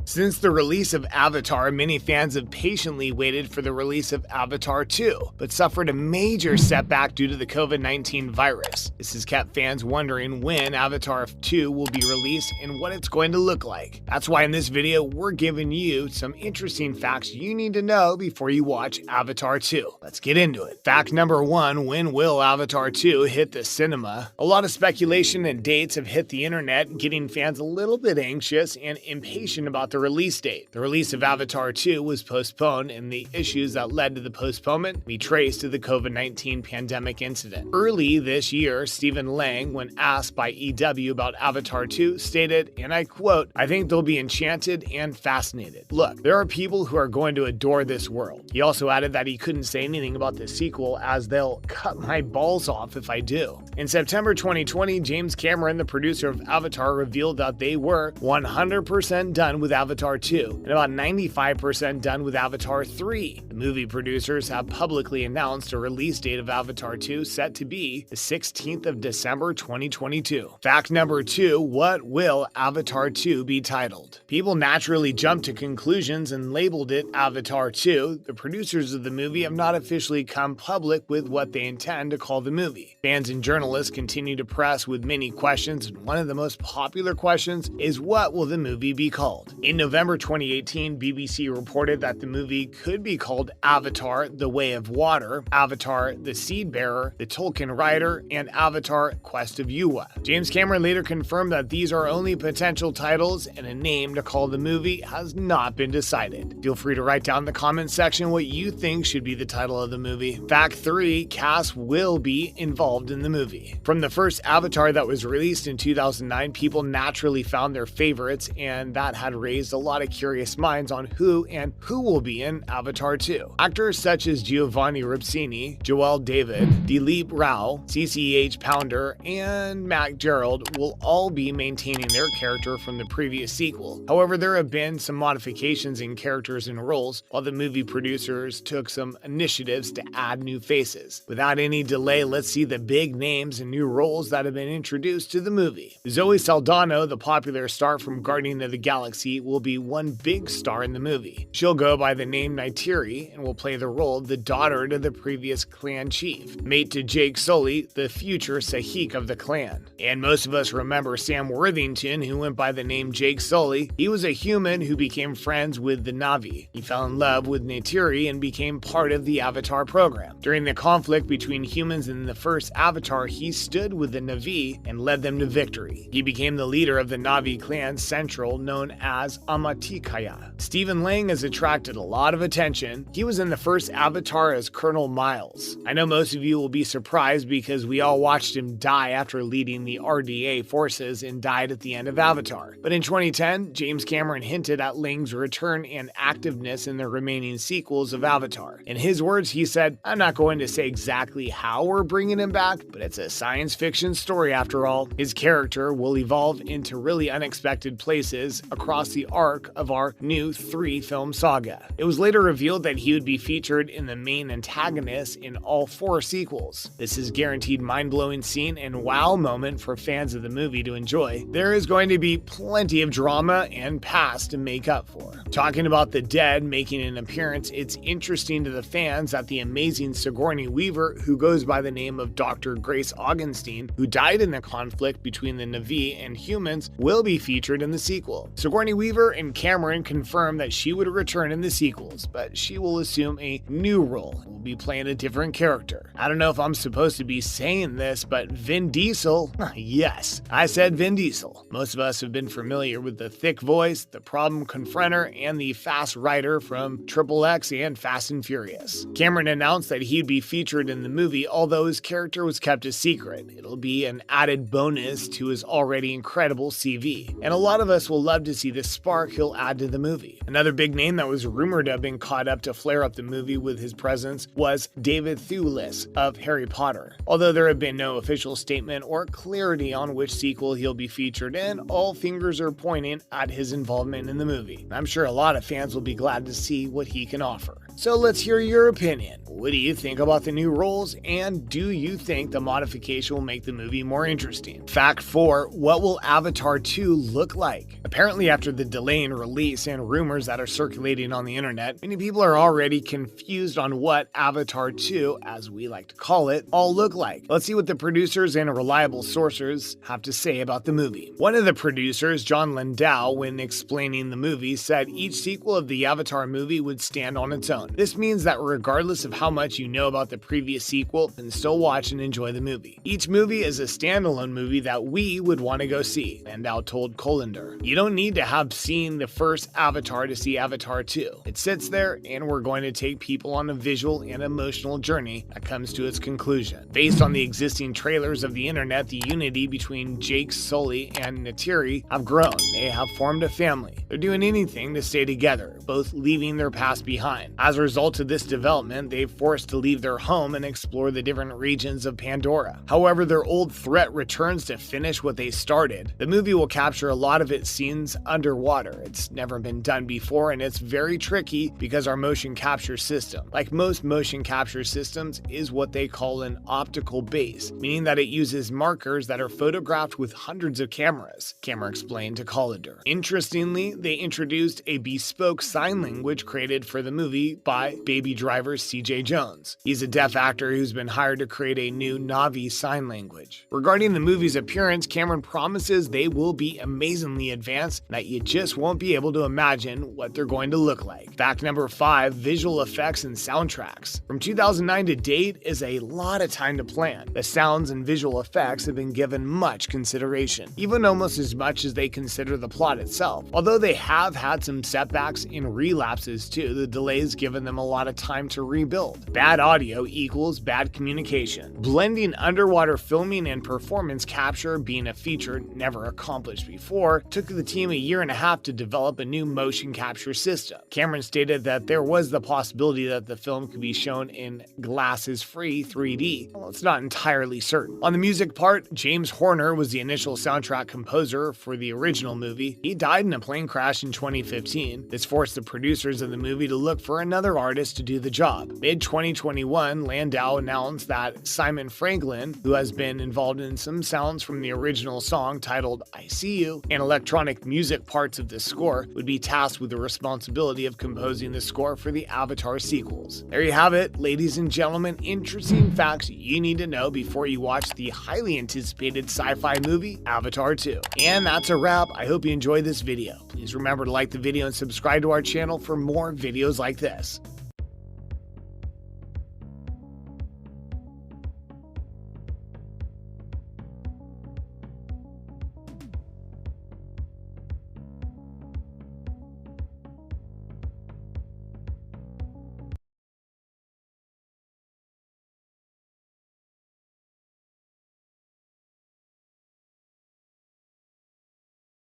Since the release of Avatar, many fans have patiently waited for the release of Avatar 2, but suffered a major setback due to the COVID-19 virus. This has kept fans wondering when Avatar 2 will be released and what it's going to look like. That's why in this video, we're giving you some interesting facts you need to know before you watch Avatar 2. Let's get into it. Fact number 1, when will Avatar 2 hit the cinema? A lot of speculation and dates have hit the internet, getting fans a little bit anxious and impatient about the release date. The release of Avatar 2 was postponed, and the issues that led to the postponement can be traced to the COVID-19 pandemic incident. Early this year, Stephen Lang, when asked by EW about Avatar 2, stated, and I quote, "I think they'll be enchanted and fascinated. Look, there are people who are going to adore this world." He also added that he couldn't say anything about the sequel as they'll cut my balls off if I do. In September 2020, James Cameron, the producer of Avatar, revealed that they were 100% done with Avatar 2 and about 95% done with Avatar 3. The movie producers have publicly announced a release date of Avatar 2 set to be the 16th of December 2022. Fact number 2, what will Avatar 2 be titled? People naturally jumped to conclusions and labeled it Avatar 2. The producers of the movie have not officially come public with what they intend to call the movie. Fans and journalists continue to press with many questions, and one of the most popular questions is, what will the movie be called? In November 2018, BBC reported that the movie could be called Avatar: The Way of Water, Avatar: The Seed Bearer, The Tolkien Rider, and Avatar: Quest of Yuwa. James Cameron later confirmed that these are only potential titles, and a name to call the movie has not been decided. Feel free to write down in the comments section what you think should be the title of the movie. Fact 3, cast will be involved in the movie. From the first Avatar that was released in 2009, people naturally found their favorites, and that had raised a lot of curious minds on who will be in Avatar 2. Actors such as Giovanni Ribisi, Joel David, Dilip Rao, CCH Pounder, and Mac Gerald will all be maintaining their character from the previous sequel. However, there have been some modifications in characters and roles, while the movie producers took some initiatives to add new faces. Without any delay, let's see the big names and new roles that have been introduced to the movie. Zoe Saldana, the popular star from Guardians of the Galaxy, will be one big star in the movie. She'll go by the name Neytiri and will play the role of the daughter to the previous clan chief, mate to Jake Sully, the future Sahik of the clan. And most of us remember Sam Worthington, who went by the name Jake Sully. He was a human who became friends with the Na'vi. He fell in love with Neytiri and became part of the Avatar program. During the conflict between humans and the first Avatar, he stood with the Na'vi and led them to victory. He became the leader of the Na'vi clan Central, known as Amaticaya. Stephen Lang has attracted a lot of attention. He was in the first Avatar as Colonel Miles. I know most of you will be surprised because we all watched him die after leading the RDA forces and died at the end of Avatar. But in 2010, James Cameron hinted at Lang's return and activeness in the remaining sequels of Avatar. In his words, he said, "I'm not going to say exactly how we're bringing him back, but it's a science fiction story after all. His character will evolve into really unexpected places across the arc of our new 3-film saga." It was later revealed that he would be featured in the main antagonist in all 4 sequels. This is guaranteed mind-blowing scene and wow moment for fans of the movie to enjoy. There is going to be plenty of drama and past to make up for. Talking about the dead making an appearance, it's interesting to the fans that the amazing Sigourney Weaver, who goes by the name of Dr. Grace Augenstein, who died in the conflict between the Na'vi and humans, will be featured in the sequel. Sigourney Weaver and Cameron confirmed that she would return in the sequels, but she will assume a new role and will be playing a different character. I don't know if I'm supposed to be saying this, but Vin Diesel, yes, I said Vin Diesel. Most of us have been familiar with the thick voice, the problem confronter, and the fast rider from XXX and Fast and Furious. Cameron announced that he'd be featured in the movie, although his character was kept a secret. It'll be an added bonus to his already incredible CV, and a lot of us will love to see the spark he'll add to the movie. Another big name that was rumored to have been caught up to flare up the movie with his presence was David Thewlis of Harry Potter. Although there have been no official statement or clarity on which sequel he'll be featured in, all fingers are pointing at his involvement in the movie. I'm sure a lot of fans will be glad to see what he can offer. So let's hear your opinion. What do you think about the new roles, and do you think the modification will make the movie more interesting? Fact 4, what will Avatar 2 look like? Apparently after the delay in release and rumors that are circulating on the internet, many people are already confused on what Avatar 2, as we like to call it, all look like. Let's see what the producers and reliable sources have to say about the movie. One of the producers, John Landau, when explaining the movie, said each sequel of the Avatar movie would stand on its own. This means that regardless of how much you know about the previous sequel, you can still watch and enjoy the movie. Each movie is a standalone movie that we would want to go see, Landau told Colander. You don't need to have seen the first Avatar to see Avatar 2. It sits there, and we're going to take people on a visual and emotional journey that comes to its conclusion. Based on the existing trailers of the internet, the unity between Jake Sully and Neytiri have grown. They have formed a family. They're doing anything to stay together, both leaving their past behind. As a result of this development, they've forced to leave their home and explore the different regions of Pandora. However, their old threat returns to finish what they started. The movie will capture a lot of its scenes underwater. It's never been done before, and it's very tricky because our motion capture system, like most motion capture systems, is what they call an optical base, meaning that it uses markers that are photographed with hundreds of cameras, Camera explained to Colander. Interestingly, they introduced a bespoke sign language created for the movie by Baby Driver CJ Jones. He's a deaf actor who's been hired to create a new Na'vi sign language. Regarding the movie's appearance, Cameron promises they will be amazingly advanced and that you just won't be able to imagine what they're going to look like. Fact number 5, visual effects and soundtracks. From 2009 to date is a lot of time to plan. The sounds and visual effects have been given much consideration, even almost as much as they consider the plot itself. Although they have had some setbacks and relapses too, the delays given them a lot of time to rebuild. Bad audio equals bad communication. Blending underwater filming and performance capture being a feature never accomplished before took the team a year and a half to develop a new motion capture system. Cameron stated that there was the possibility that the film could be shown in glasses-free 3D. Well, it's not entirely certain. On the music part, James Horner was the initial soundtrack composer for the original movie. He died in a plane crash in 2015. This forced the producers of the movie to look for another artist to do the job. Mid-2021, Landau announced that Simon Franklin, who has been involved in some sounds from the original song titled I See You and electronic music parts of the score, would be tasked with the responsibility of composing the score for the Avatar sequels. There you have it, ladies and gentlemen, interesting facts you need to know before you watch the highly anticipated sci-fi movie Avatar 2. And that's a wrap. I hope you enjoyed this video. Please remember to like the video and subscribe to our channel for more videos like this.